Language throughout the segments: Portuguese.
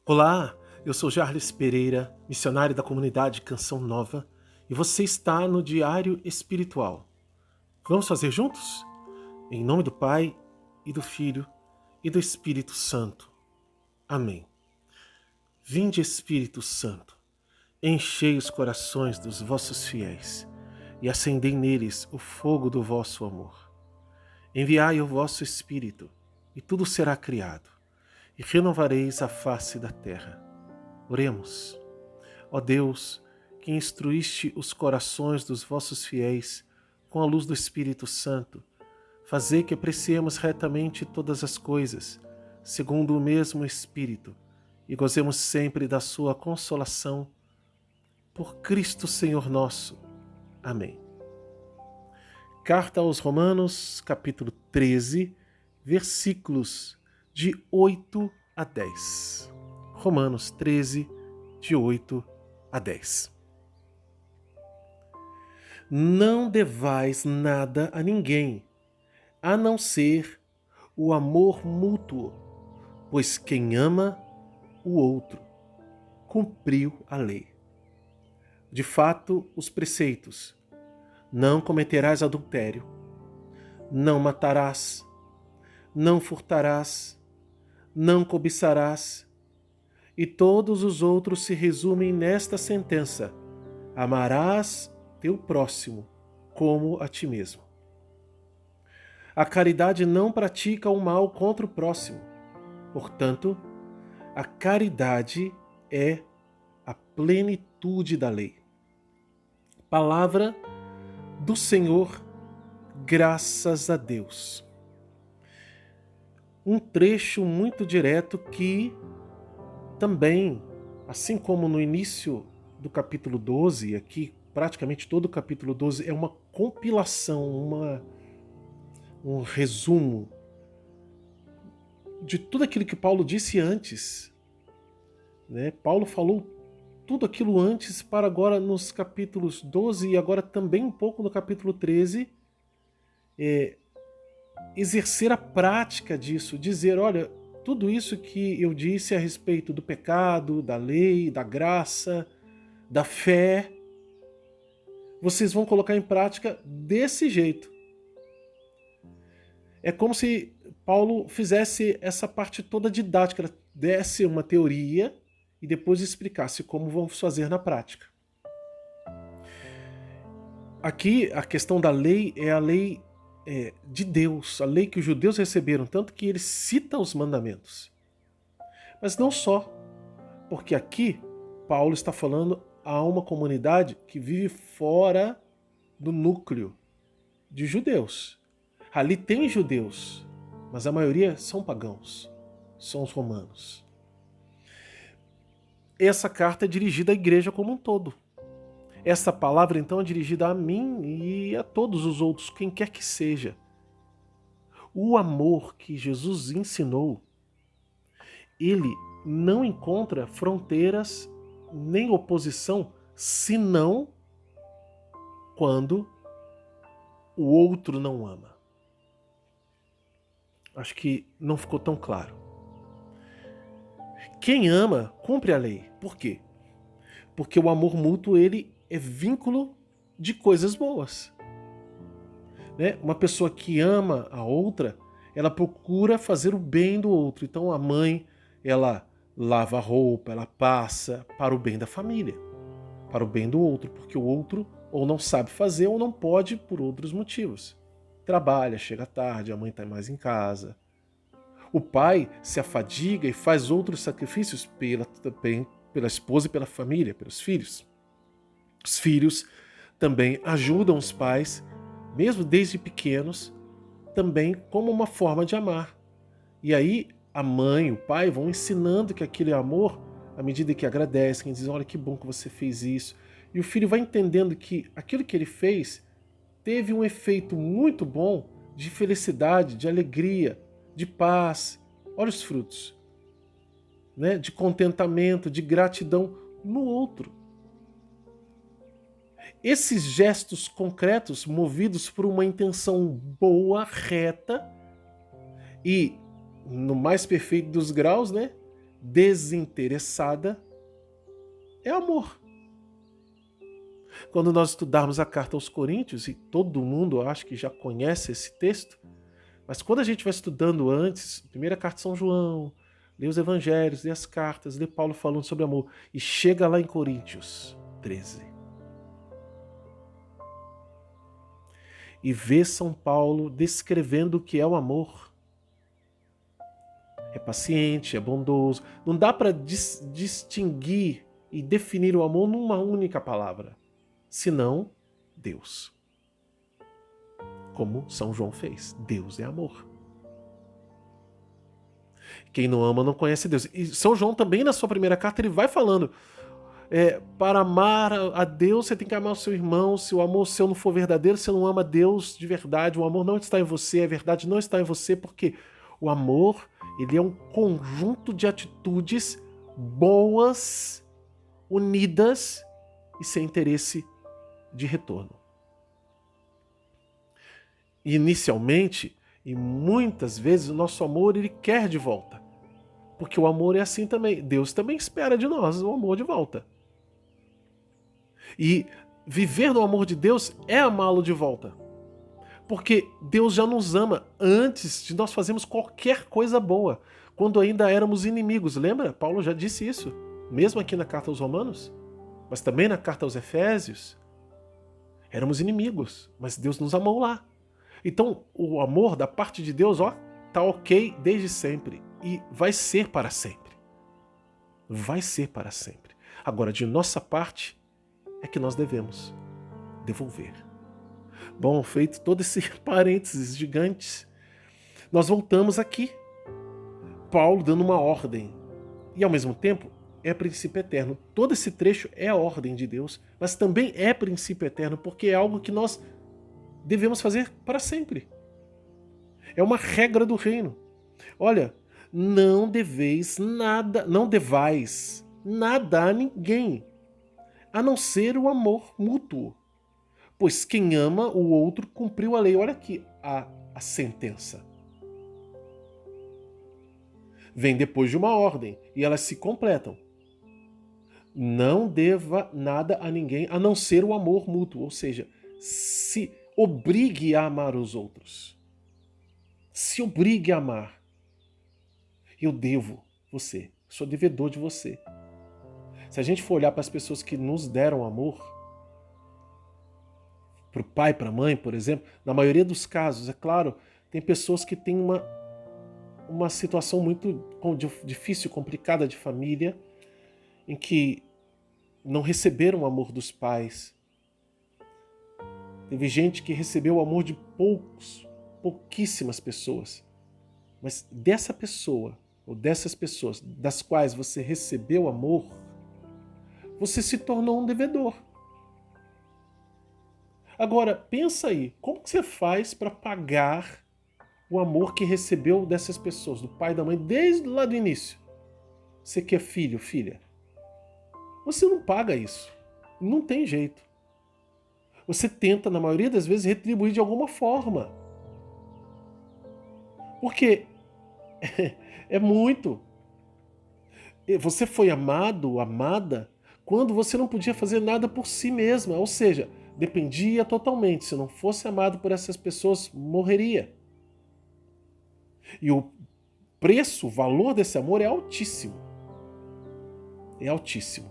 Olá, eu sou Jarles Pereira, missionário da comunidade Canção Nova, e você está no Diário Espiritual. Vamos fazer juntos? Em nome do Pai, e do Filho, e do Espírito Santo. Amém. Vinde, Espírito Santo, enchei os corações dos vossos fiéis, e acendei neles o fogo do vosso amor. Enviai o vosso Espírito, e tudo será criado, e renovareis a face da terra. Oremos. Ó Deus, que instruíste os corações dos vossos fiéis com a luz do Espírito Santo, fazei que apreciemos retamente todas as coisas, segundo o mesmo Espírito, e gozemos sempre da sua consolação. Por Cristo Senhor nosso. Amém. Carta aos Romanos, capítulo 13, versículos de 8 a 10. Romanos 13, de 8 a 10. Não devais nada a ninguém, a não ser o amor mútuo, pois quem ama o outro cumpriu a lei. De fato, os preceitos: não cometerás adultério, não matarás, não furtarás, não cobiçarás, e todos os outros se resumem nesta sentença: amarás teu próximo como a ti mesmo. A caridade não pratica o mal contra o próximo. Portanto, a caridade é a plenitude da lei. Palavra do Senhor, graças a Deus. Um trecho muito direto que também, assim como no início do capítulo 12, aqui praticamente todo o capítulo 12 é uma compilação, um resumo de tudo aquilo que Paulo disse antes. Paulo falou tudo aquilo antes para agora nos capítulos 12 e agora também um pouco no capítulo 13, exercer a prática disso, dizer, olha, tudo isso que eu disse a respeito do pecado, da lei, da graça, da fé, vocês vão colocar em prática desse jeito. É como se Paulo fizesse essa parte toda didática, ela desse uma teoria e depois explicasse como vamos fazer na prática. Aqui a questão da lei é a lei de Deus, a lei que os judeus receberam, tanto que ele cita os mandamentos. Mas não só, porque aqui Paulo está falando a uma comunidade que vive fora do núcleo de judeus. Ali tem judeus, mas a maioria são pagãos, são os romanos. Essa carta é dirigida à igreja como um todo. Essa palavra, então, é dirigida a mim e a todos os outros, quem quer que seja. O amor que Jesus ensinou, ele não encontra fronteiras nem oposição, senão quando o outro não ama. Acho que não ficou tão claro. Quem ama, cumpre a lei. Por quê? Porque o amor mútuo, ele é vínculo de coisas boas. Uma pessoa que ama a outra, ela procura fazer o bem do outro. Então a mãe, ela lava a roupa, ela passa para o bem da família, para o bem do outro, porque o outro ou não sabe fazer ou não pode por outros motivos. Trabalha, chega tarde, a mãe está mais em casa. O pai se afadiga e faz outros sacrifícios pela esposa e pela família, pelos filhos. Os filhos também ajudam os pais, mesmo desde pequenos, também como uma forma de amar. E aí a mãe, o pai vão ensinando que aquele amor, à medida que agradecem, dizem, olha que bom que você fez isso. E o filho vai entendendo que aquilo que ele fez teve um efeito muito bom de felicidade, de alegria, de paz. Olha os frutos. De contentamento, de gratidão no outro. Esses gestos concretos, movidos por uma intenção boa, reta, e no mais perfeito dos graus, desinteressada é amor. Quando nós estudarmos a carta aos Coríntios, e todo mundo acho que já conhece esse texto, mas quando a gente vai estudando antes, primeira carta de São João, lê os evangelhos, lê as cartas, lê Paulo falando sobre amor, e chega lá em Coríntios 13. E vê São Paulo descrevendo o que é o amor. É paciente, é bondoso. Não dá para distinguir e definir o amor numa única palavra, senão Deus. Como São João fez. Deus é amor. Quem não ama não conhece Deus. E São João também, na sua primeira carta, ele vai falando, para amar a Deus, você tem que amar o seu irmão. Se o amor seu não for verdadeiro, você não ama Deus de verdade. O amor não está em você, a verdade não está em você, porque o amor, ele é um conjunto de atitudes boas, unidas e sem interesse de retorno. Inicialmente, e muitas vezes, o nosso amor ele quer de volta. Porque o amor é assim também. Deus também espera de nós o amor de volta. E viver no amor de Deus é amá-lo de volta. Porque Deus já nos ama antes de nós fazermos qualquer coisa boa. Quando ainda éramos inimigos. Lembra? Paulo já disse isso. Mesmo aqui na carta aos Romanos. Mas também na carta aos Efésios. Éramos inimigos. Mas Deus nos amou lá. Então, o amor da parte de Deus, tá ok desde sempre. E vai ser para sempre. Vai ser para sempre. Agora, de nossa parte, é que nós devemos devolver. Bom, feito todo esse parênteses gigantes, nós voltamos aqui. Paulo dando uma ordem. E, ao mesmo tempo, é princípio eterno. Todo esse trecho é a ordem de Deus, mas também é princípio eterno, porque é algo que nós devemos fazer para sempre. É uma regra do reino. Olha, não devais nada a ninguém, a não ser o amor mútuo. Pois quem ama o outro cumpriu a lei. Olha aqui a sentença. Vem depois de uma ordem e elas se completam. Não deva nada a ninguém a não ser o amor mútuo, ou seja, se obrigue a amar os outros. Se obrigue a amar. Eu devo você, sou devedor de você. Se a gente for olhar para as pessoas que nos deram amor, para o pai, para a mãe, por exemplo, na maioria dos casos, é claro, tem pessoas que têm uma situação muito difícil, complicada de família, em que não receberam o amor dos pais. Teve gente que recebeu o amor de pouquíssimas pessoas. Mas dessa pessoa, ou dessas pessoas das quais você recebeu amor, você se tornou um devedor. Agora, pensa aí, como que você faz para pagar o amor que recebeu dessas pessoas, do pai e da mãe, desde lá do início? Você que é filho, filha, você não paga isso. Não tem jeito. Você tenta, na maioria das vezes, retribuir de alguma forma. Porque é muito. Você foi amado, amada, quando você não podia fazer nada por si mesma. Ou seja, dependia totalmente. Se não fosse amado por essas pessoas, morreria. E o preço, o valor desse amor é altíssimo. É altíssimo.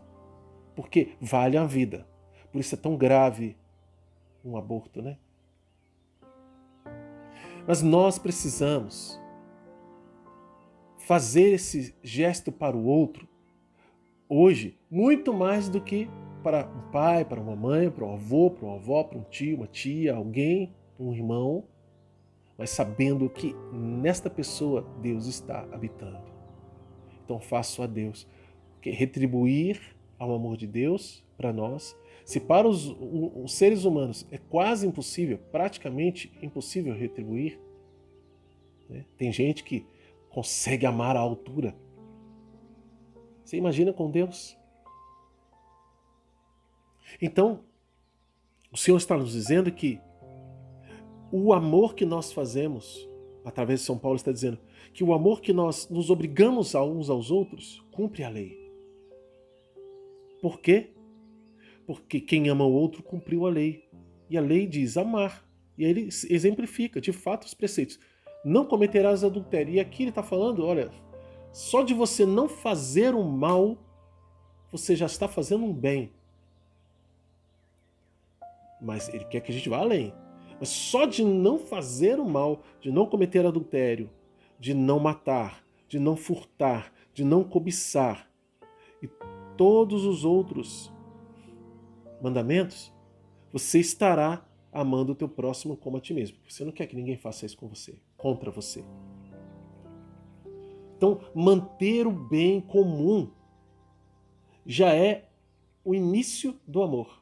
Porque vale a vida. Por isso é tão grave um aborto, né? Mas nós precisamos fazer esse gesto para o outro hoje muito mais do que para um pai, para uma mãe, para um avô, para uma avó, para um tio, uma tia, alguém, um irmão, mas sabendo que nesta pessoa Deus está habitando. Então faço a Deus que retribuir ao amor de Deus para nós. Se para os seres humanos é quase impossível, praticamente impossível retribuir, né? Tem gente que consegue amar à altura. Você imagina com Deus? Então, o Senhor está nos dizendo que o amor que nós fazemos, através de São Paulo, está dizendo que o amor que nós nos obrigamos a uns aos outros cumpre a lei. Por quê? Porque quem ama o outro cumpriu a lei. E a lei diz amar. E aí ele exemplifica, de fato, os preceitos. Não cometerás adultério. E aqui ele está falando, olha, só de você não fazer o mal, você já está fazendo um bem. Mas ele quer que a gente vá além. Mas só de não fazer o mal, de não cometer adultério, de não matar, de não furtar, de não cobiçar, e todos os outros mandamentos, você estará amando o teu próximo como a ti mesmo. Você não quer que ninguém faça isso com você, contra você. Então, manter o bem comum já é o início do amor.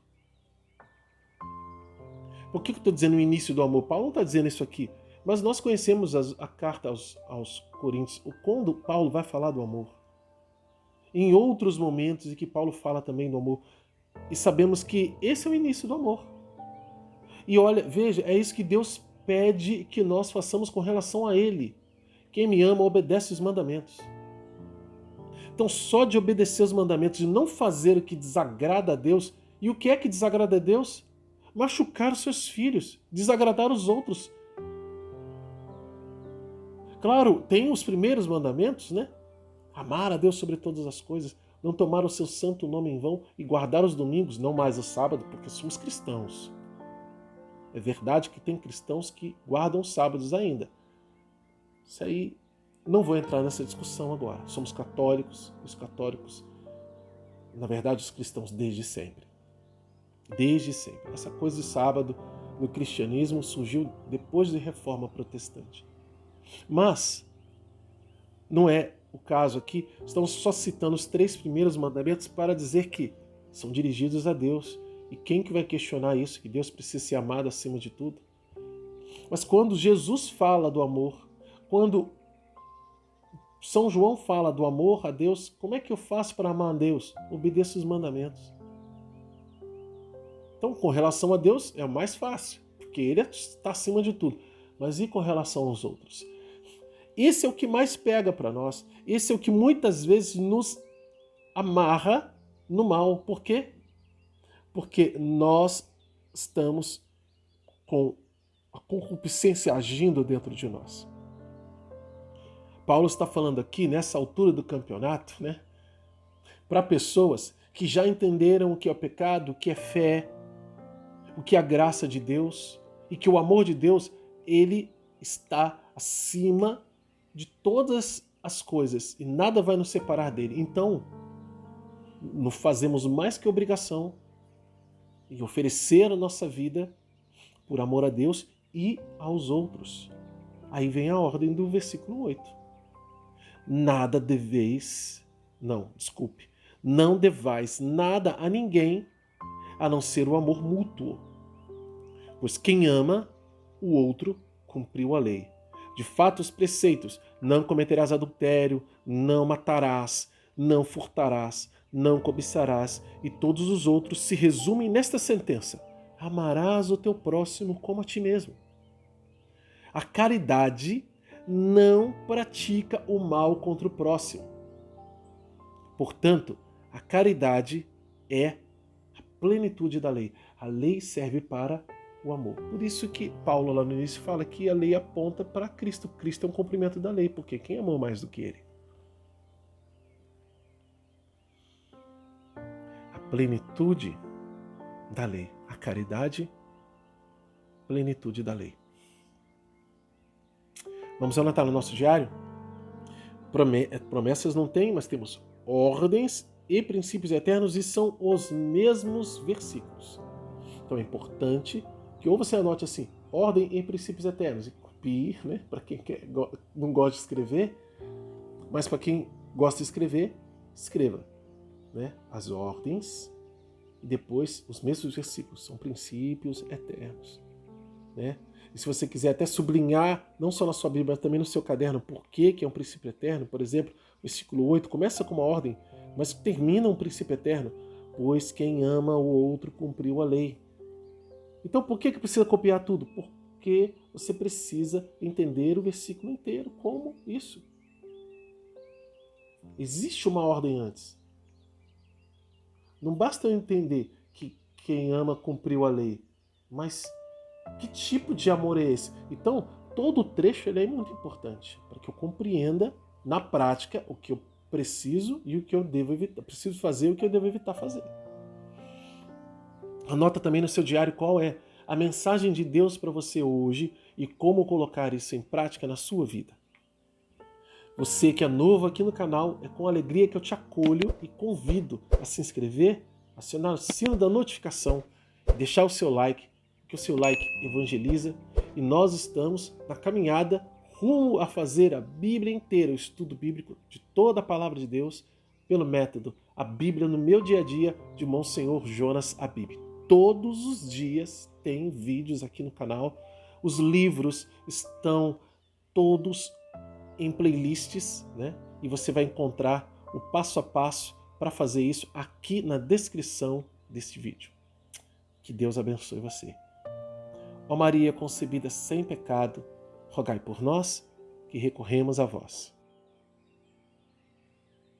Por que eu estou dizendo o início do amor? Paulo não está dizendo isso aqui, mas nós conhecemos a carta aos Coríntios, quando Paulo vai falar do amor. Em outros momentos em que Paulo fala também do amor, e sabemos que esse é o início do amor. E olha, veja, é isso que Deus pede que nós façamos com relação a Ele. Quem me ama obedece os mandamentos. Então, só de obedecer os mandamentos, de não fazer o que desagrada a Deus, e o que é que desagrada a Deus? Machucar os seus filhos, desagradar os outros. Claro, tem os primeiros mandamentos, né? Amar a Deus sobre todas as coisas, não tomar o seu santo nome em vão e guardar os domingos, não mais o sábado, porque somos cristãos. É verdade que tem cristãos que guardam os sábados ainda. Isso aí, não vou entrar nessa discussão agora. Somos católicos, os católicos, na verdade, os cristãos desde sempre. Desde sempre. Essa coisa de sábado no cristianismo surgiu depois da Reforma Protestante. Mas não é o caso aqui. Estamos só citando os 3 primeiros mandamentos para dizer que são dirigidos a Deus. E quem que vai questionar isso? Que Deus precisa ser amado acima de tudo? Mas quando Jesus fala do amor, quando São João fala do amor a Deus, como é que eu faço para amar a Deus? Obedeço os mandamentos. Então, com relação a Deus, é o mais fácil, porque Ele está acima de tudo. Mas e com relação aos outros? Esse é o que mais pega para nós. Esse é o que muitas vezes nos amarra no mal. Por quê? Porque nós estamos com a concupiscência agindo dentro de nós. Paulo está falando aqui, nessa altura do campeonato, né, para pessoas que já entenderam o que é o pecado, o que é fé, o que é a graça de Deus, e que o amor de Deus, ele está acima de todas as coisas e nada vai nos separar dele. Então, não fazemos mais que obrigação em oferecer a nossa vida por amor a Deus e aos outros. Aí vem a ordem do versículo 8. Não devais nada a ninguém a não ser o amor mútuo. Pois quem ama o outro cumpriu a lei. De fato, os preceitos: não cometerás adultério, não matarás, não furtarás, não cobiçarás, e todos os outros se resumem nesta sentença: amarás o teu próximo como a ti mesmo. A caridade não pratica o mal contra o próximo. Portanto, a caridade é a plenitude da lei. A lei serve para o amor. Por isso que Paulo lá no início fala que a lei aponta para Cristo. Cristo é um cumprimento da lei, porque quem amou mais do que ele? A plenitude da lei. A caridade, plenitude da lei. Vamos anotar no nosso diário? Promessas não tem, mas temos ordens e princípios eternos, e são os mesmos versículos. Então é importante que ou você anote assim, ordem e princípios eternos, e copie, né, para quem não gosta de escrever, mas para quem gosta de escrever, escreva, né, as ordens e depois os mesmos versículos, são princípios eternos, né? E se você quiser até sublinhar, não só na sua Bíblia, mas também no seu caderno, por que é um princípio eterno, por exemplo, o versículo 8 começa com uma ordem, mas termina um princípio eterno, pois quem ama o outro cumpriu a lei. Então por que precisa copiar tudo? porque você precisa entender o versículo inteiro como isso. Existe uma ordem antes. Não basta eu entender que quem ama cumpriu a lei, mas que tipo de amor é esse? Então, todo o trecho ele é muito importante para que eu compreenda na prática o que eu preciso e o que eu devo evitar. Preciso fazer e o que eu devo evitar fazer. Anota também no seu diário qual é a mensagem de Deus para você hoje e como colocar isso em prática na sua vida. Você que é novo aqui no canal, é com alegria que eu te acolho e convido a se inscrever, acionar o sino da notificação e deixar o seu like, porque o seu like evangeliza e nós estamos na caminhada rumo a fazer a Bíblia inteira, o estudo bíblico de toda a palavra de Deus, pelo método A Bíblia no Meu Dia a Dia, de Monsenhor Jonas Abib. Todos os dias tem vídeos aqui no canal, os livros estão todos em playlists, né? E você vai encontrar o passo a passo para fazer isso aqui na descrição deste vídeo. Que Deus abençoe você. Ó Maria concebida sem pecado, rogai por nós que recorremos a vós.